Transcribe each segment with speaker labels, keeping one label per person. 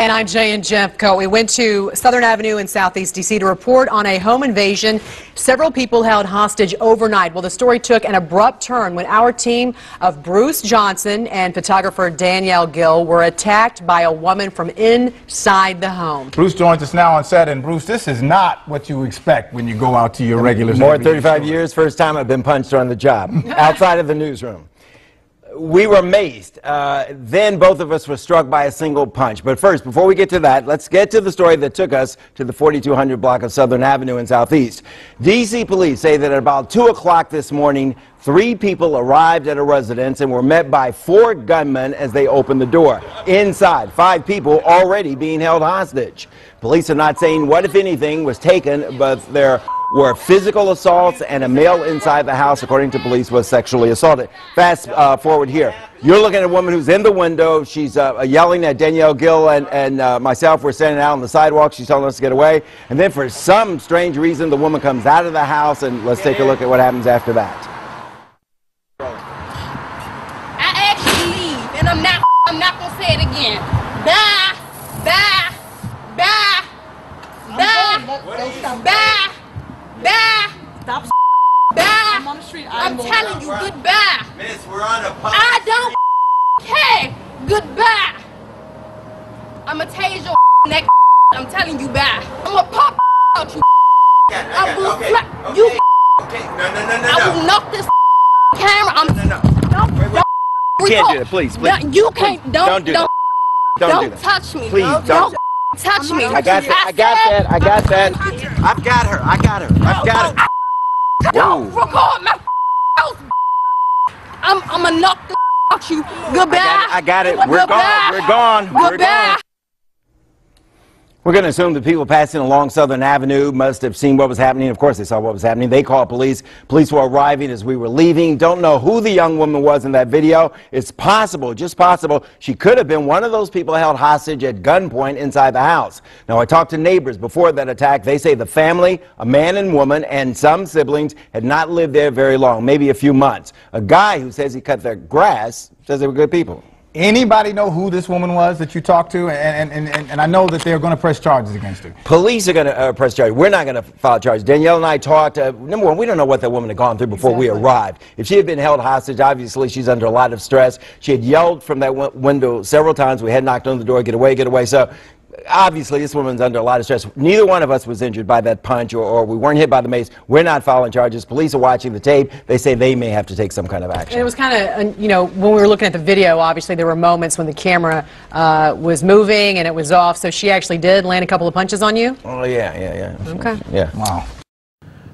Speaker 1: And I'm Jay and Jeffco. We went to Southern Avenue in Southeast D.C. to report on a home invasion. Several people held hostage overnight. Well, the story took an abrupt turn when our team of Bruce Johnson and photographer Danielle Gill were attacked by a woman from inside the home.
Speaker 2: Bruce joins us now on set. And Bruce, this is not what you expect when you go out to your regular.
Speaker 3: More than 35 years, first time I've been punched on the job, outside of the newsroom. We were maced. Then both of us were struck by a single punch. But first, before we get to that, let's get to the story that took us to the 4200 block of Southern Avenue in Southeast. D.C. police say that at about 2 o'clock this morning, 3 people arrived at a residence and were met by 4 gunmen as they opened the door. Inside, 5 people already being held hostage. Police are not saying what, if anything, was taken, but there were physical assaults, and a male inside the house, according to police, was sexually assaulted. Fast forward here. You're looking at a woman who's in the window. She's yelling at Danielle Gill and myself. We're standing out on the sidewalk. She's telling us to get away. And then for some strange reason, the woman comes out of the house, and let's take a look at what happens after that.
Speaker 4: I asked you to leave, and I'm not going to say it again. Bye, bye, bye, bye, bye. Bye. Stop. Bye. I'm on the street. I'm telling you, goodbye.
Speaker 3: Miss, we're on a public
Speaker 4: I don't care. Goodbye. I'ma tase your neck. I'm telling you, bye. I'ma pop out you. I will slap you.
Speaker 3: Okay. No.
Speaker 4: I will knock this camera.
Speaker 3: No. You can't do that, please.
Speaker 4: No, you can't. Don't do
Speaker 3: that.
Speaker 4: Don't touch me.
Speaker 3: Please don't.
Speaker 4: Touch me.
Speaker 3: I got that. I got that. I've got her.
Speaker 4: Don't record my house. I'ma knock the out you. Goodbye.
Speaker 3: I got it. We're gone.
Speaker 4: Goodbye.
Speaker 3: We're going to assume the people passing along Southern Avenue must have seen what was happening. Of course, they saw what was happening. They called police. Police were arriving as we were leaving. Don't know who the young woman was in that video. It's possible, just possible, she could have been one of those people held hostage at gunpoint inside the house. Now, I talked to neighbors before that attack. They say the family, a man and woman, and some siblings had not lived there very long, maybe a few months. A guy who says he cut their grass says they were good people.
Speaker 2: Anybody know who this woman was that you talked to? And I know that they're going to press charges against her.
Speaker 3: Police are going to press charges. We're not going to file charges. Danielle and I talked. Number one, we don't know what that woman had gone through before we arrived. If she had been held hostage, obviously she's under a lot of stress. She had yelled from that window several times. We had knocked on the door, get away, get away. So obviously this woman's under a lot of stress. Neither one of us was injured by that punch, or we weren't hit by the mace. We're not filing charges. Police are watching the tape. They say they may have to take some kind of action.
Speaker 1: And it was kind of, you know, when we were looking at the video, obviously there were moments when the camera was moving and it was off, so she actually did land a couple of punches on you?
Speaker 3: Oh, yeah.
Speaker 1: Okay.
Speaker 3: Yeah.
Speaker 2: Wow.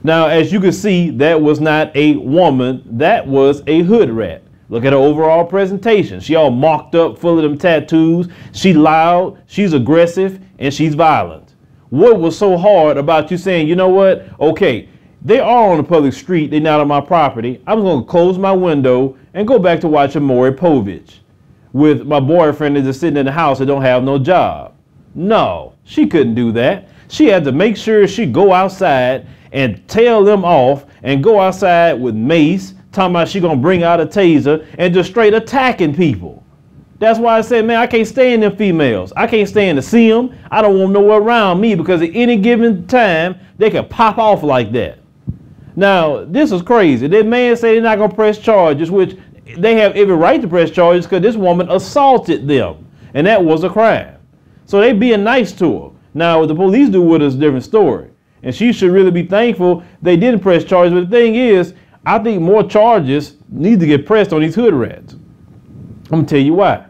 Speaker 5: Now, as you can see, that was not a woman. That was a hood rat. Look at her overall presentation. She all marked up, full of them tattoos. She loud, she's aggressive, and she's violent. What was so hard about you saying, you know what? Okay, they are on the public street. They're not on my property. I'm going to close my window and go back to watching Maury Povich with my boyfriend that's just sitting in the house that don't have no job. No, she couldn't do that. She had to make sure she go outside and tail them off and go outside with Mace, talking about she gonna bring out a taser and just straight attacking people. That's why I said, man, I can't stand them females. I can't stand to see them. I don't want nowhere around me, because at any given time, they can pop off like that. Now, this is crazy. That man said they're not gonna press charges, which they have every right to press charges because this woman assaulted them, and that was a crime. So they being nice to her. Now, what the police do with us is a different story. And she should really be thankful they didn't press charges. But the thing is, I think more charges need to get pressed on these hood rats. I'm going to tell you why.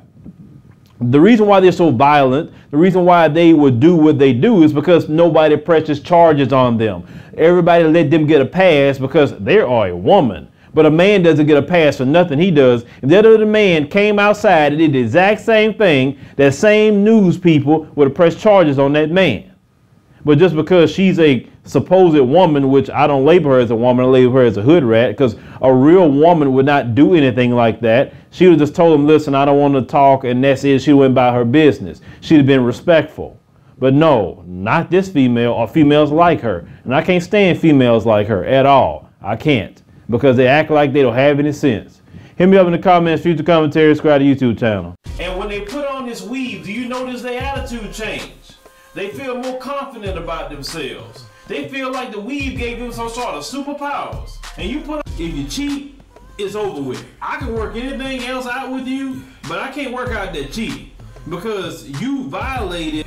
Speaker 5: The reason why they're so violent, the reason why they would do what they do is because nobody presses charges on them. Everybody let them get a pass because they are a woman. But a man doesn't get a pass for nothing he does. If that other man came outside and did the exact same thing, that same news people would have pressed charges on that man. But just because she's a supposed woman, which I don't label her as a woman, I label her as a hood rat, because a real woman would not do anything like that. She would have just told him, listen, I don't want to talk, and that's it. She went about her business. She'd have been respectful. But no, not this female or females like her. And I can't stand females like her at all. I can't, because they act like they don't have any sense. Hit me up in the comments, future commentary, subscribe to the YouTube channel. And when they put on this weave, do you know notice their attitude change. They feel more confident about themselves. They feel like the weave gave them some sort of superpowers. And you put, if you cheat, it's over with. I can work anything else out with you, but I can't work out that cheating because you violated